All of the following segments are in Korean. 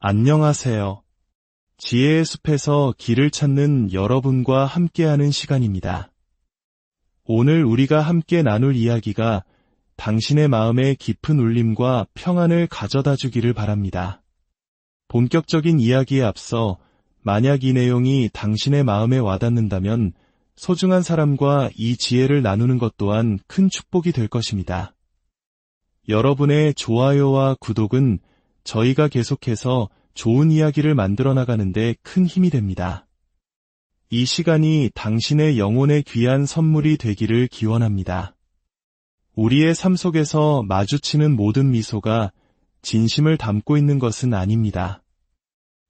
안녕하세요. 지혜의 숲에서 길을 찾는 여러분과 함께하는 시간입니다. 오늘 우리가 함께 나눌 이야기가 당신의 마음에 깊은 울림과 평안을 가져다 주기를 바랍니다. 본격적인 이야기에 앞서 만약 이 내용이 당신의 마음에 와닿는다면 소중한 사람과 이 지혜를 나누는 것 또한 큰 축복이 될 것입니다. 여러분의 좋아요와 구독은 저희가 계속해서 좋은 이야기를 만들어 나가는데 큰 힘이 됩니다. 이 시간이 당신의 영혼에 귀한 선물이 되기를 기원합니다. 우리의 삶 속에서 마주치는 모든 미소가 진심을 담고 있는 것은 아닙니다.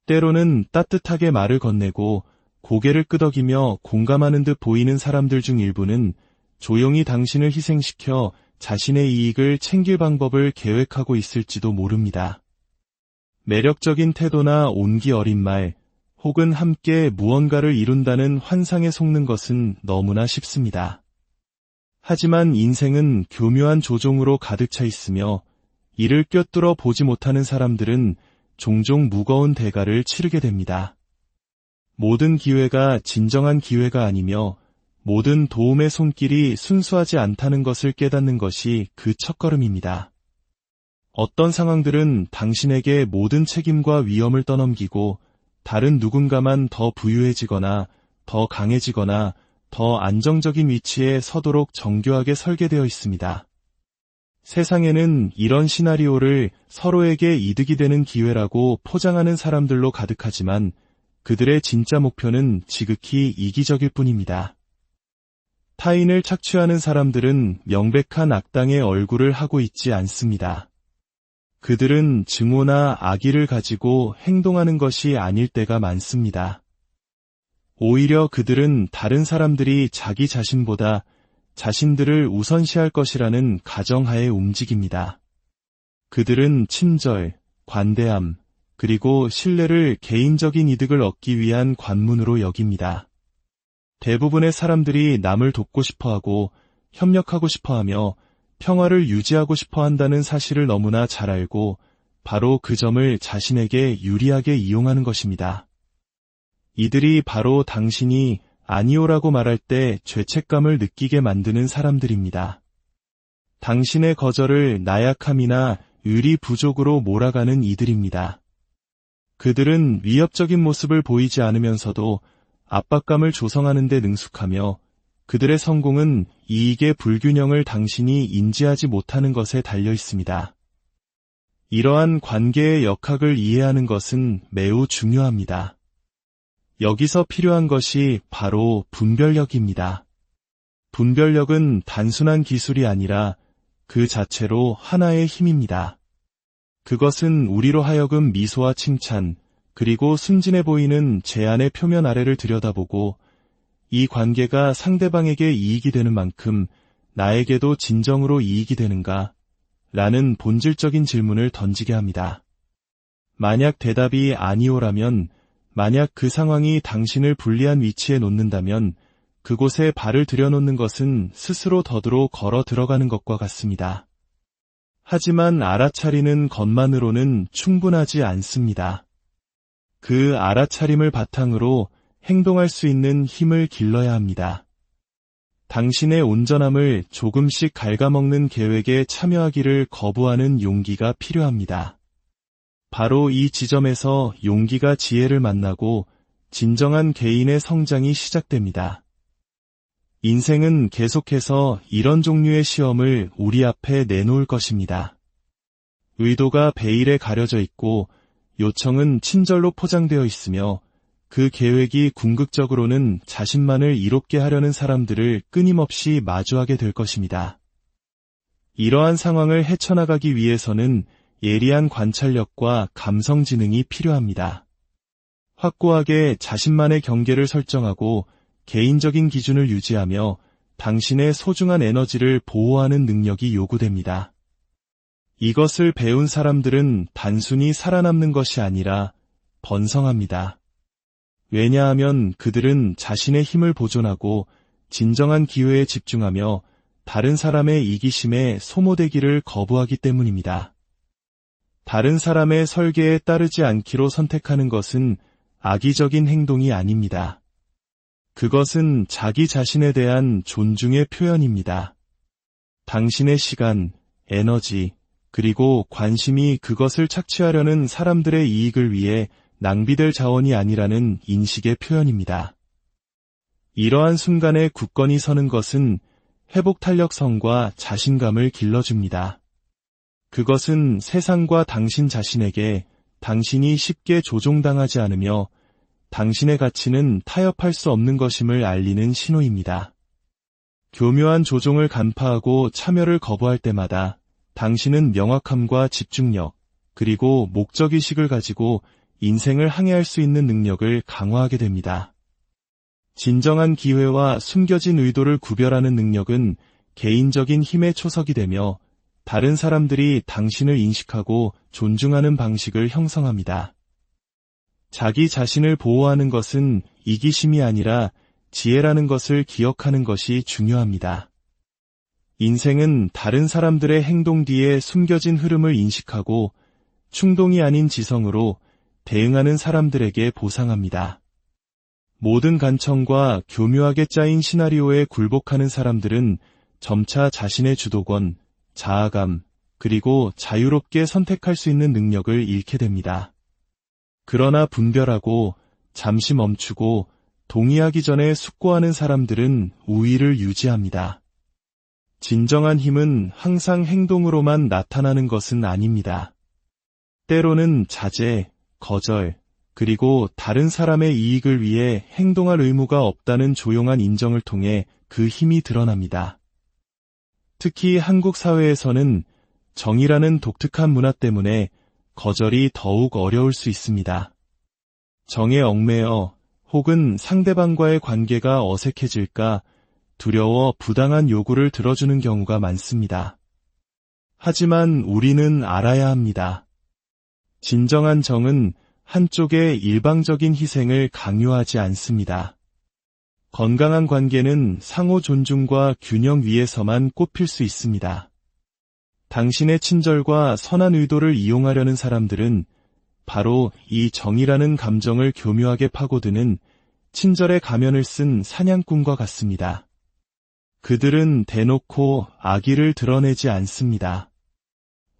때로는 따뜻하게 말을 건네고 고개를 끄덕이며 공감하는 듯 보이는 사람들 중 일부는 조용히 당신을 희생시켜 자신의 이익을 챙길 방법을 계획하고 있을지도 모릅니다. 매력적인 태도나 온기 어린 말, 혹은 함께 무언가를 이룬다는 환상에 속는 것은 너무나 쉽습니다. 하지만 인생은 교묘한 조종으로 가득 차 있으며 이를 꿰뚫어 보지 못하는 사람들은 종종 무거운 대가를 치르게 됩니다. 모든 기회가 진정한 기회가 아니며 모든 도움의 손길이 순수하지 않다는 것을 깨닫는 것이 그 첫걸음입니다. 어떤 상황들은 당신에게 모든 책임과 위험을 떠넘기고 다른 누군가만 더 부유해지거나 더 강해지거나 더 안정적인 위치에 서도록 정교하게 설계되어 있습니다. 세상에는 이런 시나리오를 서로에게 이득이 되는 기회라고 포장하는 사람들로 가득하지만 그들의 진짜 목표는 지극히 이기적일 뿐입니다. 타인을 착취하는 사람들은 명백한 악당의 얼굴을 하고 있지 않습니다. 그들은 증오나 악의를 가지고 행동하는 것이 아닐 때가 많습니다. 오히려 그들은 다른 사람들이 자기 자신보다 자신들을 우선시할 것이라는 가정하에 움직입니다. 그들은 친절, 관대함, 그리고 신뢰를 개인적인 이득을 얻기 위한 관문으로 여깁니다. 대부분의 사람들이 남을 돕고 싶어하고 협력하고 싶어하며 평화를 유지하고 싶어 한다는 사실을 너무나 잘 알고 바로 그 점을 자신에게 유리하게 이용하는 것입니다. 이들이 바로 당신이 아니오라고 말할 때 죄책감을 느끼게 만드는 사람들입니다. 당신의 거절을 나약함이나 의리 부족으로 몰아가는 이들입니다. 그들은 위협적인 모습을 보이지 않으면서도 압박감을 조성하는 데 능숙하며 그들의 성공은 이익의 불균형을 당신이 인지하지 못하는 것에 달려 있습니다. 이러한 관계의 역학을 이해하는 것은 매우 중요합니다. 여기서 필요한 것이 바로 분별력입니다. 분별력은 단순한 기술이 아니라 그 자체로 하나의 힘입니다. 그것은 우리로 하여금 미소와 칭찬, 그리고 순진해 보이는 제안의 표면 아래를 들여다보고 이 관계가 상대방에게 이익이 되는 만큼 나에게도 진정으로 이익이 되는가? 라는 본질적인 질문을 던지게 합니다. 만약 대답이 아니오라면, 만약 그 상황이 당신을 불리한 위치에 놓는다면 그곳에 발을 들여놓는 것은 스스로 더드로 걸어 들어가는 것과 같습니다. 하지만 알아차리는 것만으로는 충분하지 않습니다. 그 알아차림을 바탕으로 행동할 수 있는 힘을 길러야 합니다. 당신의 온전함을 조금씩 갉아먹는 계획에 참여하기를 거부하는 용기가 필요합니다. 바로 이 지점에서 용기가 지혜를 만나고 진정한 개인의 성장이 시작됩니다. 인생은 계속해서 이런 종류의 시험을 우리 앞에 내놓을 것입니다. 의도가 베일에 가려져 있고 요청은 친절로 포장되어 있으며 그 계획이 궁극적으로는 자신만을 이롭게 하려는 사람들을 끊임없이 마주하게 될 것입니다. 이러한 상황을 헤쳐나가기 위해서는 예리한 관찰력과 감성 지능이 필요합니다. 확고하게 자신만의 경계를 설정하고 개인적인 기준을 유지하며 당신의 소중한 에너지를 보호하는 능력이 요구됩니다. 이것을 배운 사람들은 단순히 살아남는 것이 아니라 번성합니다. 왜냐하면 그들은 자신의 힘을 보존하고 진정한 기회에 집중하며 다른 사람의 이기심에 소모되기를 거부하기 때문입니다. 다른 사람의 설계에 따르지 않기로 선택하는 것은 악의적인 행동이 아닙니다. 그것은 자기 자신에 대한 존중의 표현입니다. 당신의 시간, 에너지, 그리고 관심이 그것을 착취하려는 사람들의 이익을 위해 낭비될 자원이 아니라는 인식의 표현입니다. 이러한 순간에 굳건히 서는 것은 회복 탄력성과 자신감을 길러줍니다. 그것은 세상과 당신 자신에게 당신이 쉽게 조종당하지 않으며 당신의 가치는 타협할 수 없는 것임을 알리는 신호입니다. 교묘한 조종을 간파하고 참여를 거부할 때마다 당신은 명확함과 집중력, 그리고 목적의식을 가지고 인생을 항해할 수 있는 능력을 강화하게 됩니다. 진정한 기회와 숨겨진 의도를 구별하는 능력은 개인적인 힘의 초석이 되며 다른 사람들이 당신을 인식하고 존중하는 방식을 형성합니다. 자기 자신을 보호하는 것은 이기심이 아니라 지혜라는 것을 기억하는 것이 중요합니다. 인생은 다른 사람들의 행동 뒤에 숨겨진 흐름을 인식하고 충동이 아닌 지성으로 대응하는 사람들에게 보상합니다. 모든 간청과 교묘하게 짜인 시나리오에 굴복하는 사람들은 점차 자신의 주도권, 자아감, 그리고 자유롭게 선택할 수 있는 능력을 잃게 됩니다. 그러나 분별하고 잠시 멈추고 동의하기 전에 숙고하는 사람들은 우위를 유지합니다. 진정한 힘은 항상 행동으로만 나타나는 것은 아닙니다. 때로는 자제, 거절, 그리고 다른 사람의 이익을 위해 행동할 의무가 없다는 조용한 인정을 통해 그 힘이 드러납니다. 특히 한국 사회에서는 정의라는 독특한 문화 때문에 거절이 더욱 어려울 수 있습니다. 정에 얽매여 혹은 상대방과의 관계가 어색해질까 두려워 부당한 요구를 들어주는 경우가 많습니다. 하지만 우리는 알아야 합니다. 진정한 정은 한쪽의 일방적인 희생을 강요하지 않습니다. 건강한 관계는 상호 존중과 균형 위에서만 꼽힐 수 있습니다. 당신의 친절과 선한 의도를 이용하려는 사람들은 바로 이 정의라는 감정을 교묘하게 파고드는 친절의 가면을 쓴 사냥꾼과 같습니다. 그들은 대놓고 악의를 드러내지 않습니다.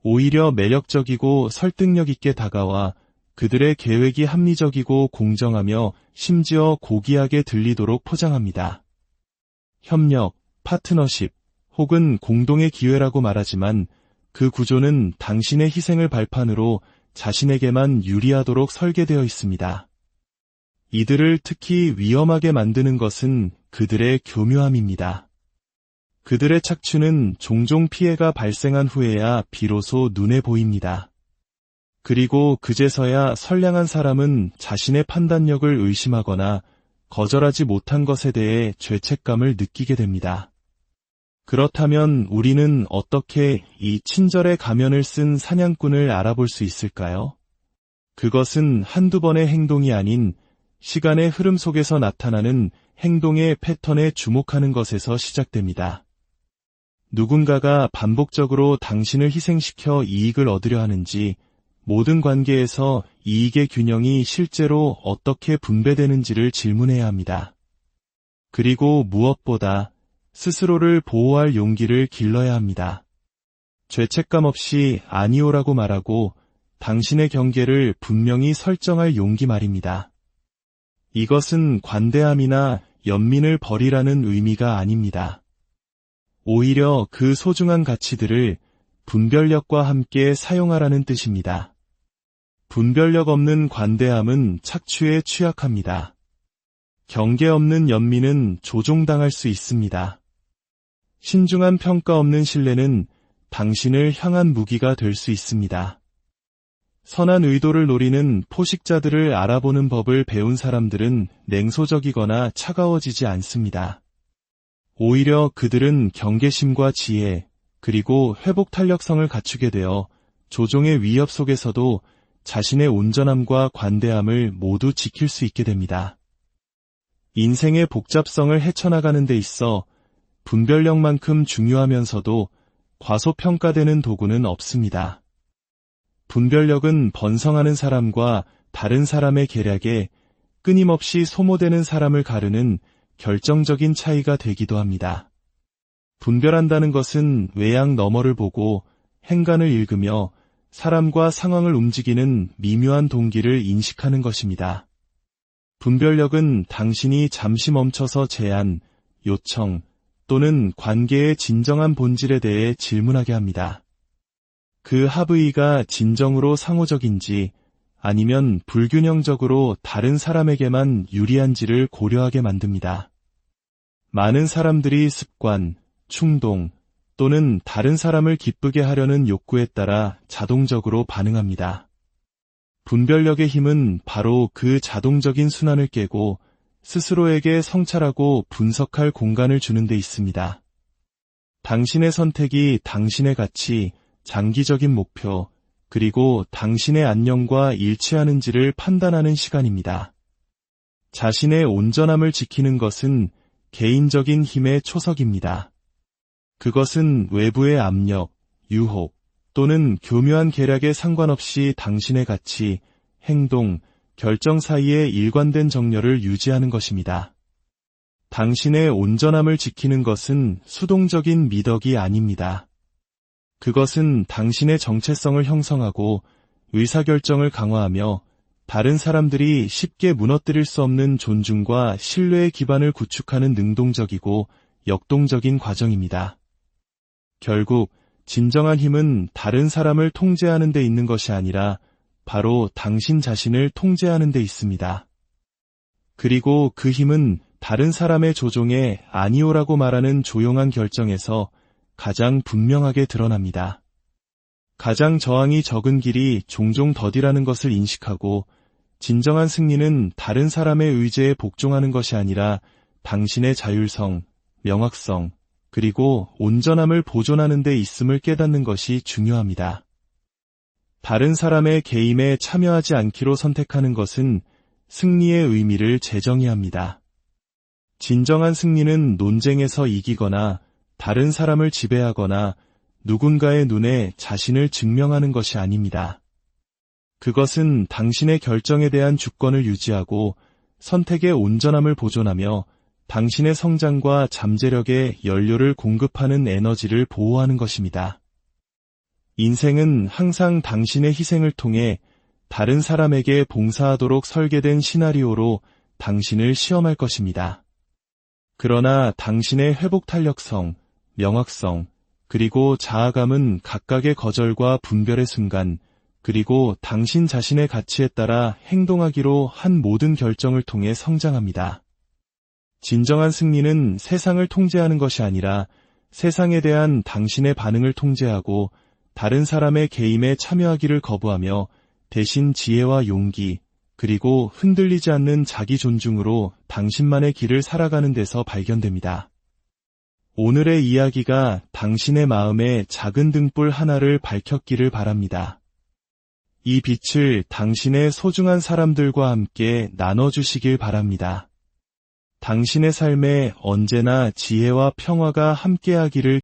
오히려 매력적이고 설득력 있게 다가와 그들의 계획이 합리적이고 공정하며 심지어 고귀하게 들리도록 포장합니다. 협력, 파트너십, 혹은 공동의 기회라고 말하지만 그 구조는 당신의 희생을 발판으로 자신에게만 유리하도록 설계되어 있습니다. 이들을 특히 위험하게 만드는 것은 그들의 교묘함입니다. 그들의 착취는 종종 피해가 발생한 후에야 비로소 눈에 보입니다. 그리고 그제서야 선량한 사람은 자신의 판단력을 의심하거나 거절하지 못한 것에 대해 죄책감을 느끼게 됩니다. 그렇다면 우리는 어떻게 이 친절의 가면을 쓴 사냥꾼을 알아볼 수 있을까요? 그것은 한두 번의 행동이 아닌 시간의 흐름 속에서 나타나는 행동의 패턴에 주목하는 것에서 시작됩니다. 누군가가 반복적으로 당신을 희생시켜 이익을 얻으려 하는지, 모든 관계에서 이익의 균형이 실제로 어떻게 분배되는지를 질문해야 합니다. 그리고 무엇보다 스스로를 보호할 용기를 길러야 합니다. 죄책감 없이 아니오라고 말하고 당신의 경계를 분명히 설정할 용기 말입니다. 이것은 관대함이나 연민을 버리라는 의미가 아닙니다. 오히려 그 소중한 가치들을 분별력과 함께 사용하라는 뜻입니다. 분별력 없는 관대함은 착취에 취약합니다. 경계 없는 연민은 조종당할 수 있습니다. 신중한 평가 없는 신뢰는 당신을 향한 무기가 될 수 있습니다. 선한 의도를 노리는 포식자들을 알아보는 법을 배운 사람들은 냉소적이거나 차가워지지 않습니다. 오히려 그들은 경계심과 지혜, 그리고 회복 탄력성을 갖추게 되어 조종의 위협 속에서도 자신의 온전함과 관대함을 모두 지킬 수 있게 됩니다. 인생의 복잡성을 헤쳐나가는 데 있어 분별력만큼 중요하면서도 과소평가되는 도구는 없습니다. 분별력은 번성하는 사람과 다른 사람의 계략에 끊임없이 소모되는 사람을 가르는 결정적인 차이가 되기도 합니다. 분별한다는 것은 외양 너머를 보고 행간을 읽으며 사람과 상황을 움직이는 미묘한 동기를 인식하는 것입니다. 분별력은 당신이 잠시 멈춰서 제안, 요청 또는 관계의 진정한 본질에 대해 질문하게 합니다. 그 합의가 진정으로 상호적인지 아니면 불균형적으로 다른 사람에게만 유리한지를 고려하게 만듭니다. 많은 사람들이 습관, 충동 또는 다른 사람을 기쁘게 하려는 욕구에 따라 자동적으로 반응합니다. 분별력의 힘은 바로 그 자동적인 순환을 깨고 스스로에게 성찰하고 분석할 공간을 주는 데 있습니다. 당신의 선택이 당신의 가치, 장기적인 목표, 그리고 당신의 안녕과 일치하는지를 판단하는 시간입니다. 자신의 온전함을 지키는 것은 개인적인 힘의 초석입니다. 그것은 외부의 압력, 유혹 또는 교묘한 계략에 상관없이 당신의 가치, 행동, 결정 사이에 일관된 정렬을 유지하는 것입니다. 당신의 온전함을 지키는 것은 수동적인 미덕이 아닙니다. 그것은 당신의 정체성을 형성하고 의사결정을 강화하며 다른 사람들이 쉽게 무너뜨릴 수 없는 존중과 신뢰의 기반을 구축하는 능동적이고 역동적인 과정입니다. 결국 진정한 힘은 다른 사람을 통제하는 데 있는 것이 아니라 바로 당신 자신을 통제하는 데 있습니다. 그리고 그 힘은 다른 사람의 조종에 아니오라고 말하는 조용한 결정에서 가장 분명하게 드러납니다. 가장 저항이 적은 길이 종종 더디라는 것을 인식하고 진정한 승리는 다른 사람의 의지에 복종하는 것이 아니라 당신의 자율성, 명확성, 그리고 온전함을 보존하는 데 있음을 깨닫는 것이 중요합니다. 다른 사람의 개임에 참여하지 않기로 선택하는 것은 승리의 의미를 재정의합니다. 진정한 승리는 논쟁에서 이기거나 다른 사람을 지배하거나 누군가의 눈에 자신을 증명하는 것이 아닙니다. 그것은 당신의 결정에 대한 주권을 유지하고 선택의 온전함을 보존하며 당신의 성장과 잠재력에 연료를 공급하는 에너지를 보호하는 것입니다. 인생은 항상 당신의 희생을 통해 다른 사람에게 봉사하도록 설계된 시나리오로 당신을 시험할 것입니다. 그러나 당신의 회복 탄력성, 명확성, 그리고 자아감은 각각의 거절과 분별의 순간, 그리고 당신 자신의 가치에 따라 행동하기로 한 모든 결정을 통해 성장합니다. 진정한 승리는 세상을 통제하는 것이 아니라 세상에 대한 당신의 반응을 통제하고 다른 사람의 개임에 참여하기를 거부하며 대신 지혜와 용기, 그리고 흔들리지 않는 자기 존중으로 당신만의 길을 살아가는 데서 발견됩니다. 오늘의 이야기가 당신의 마음에 작은 등불 하나를 밝혔기를 바랍니다. 이 빛을 당신의 소중한 사람들과 함께 나눠주시길 바랍니다. 당신의 삶에 언제나 지혜와 평화가 함께하기를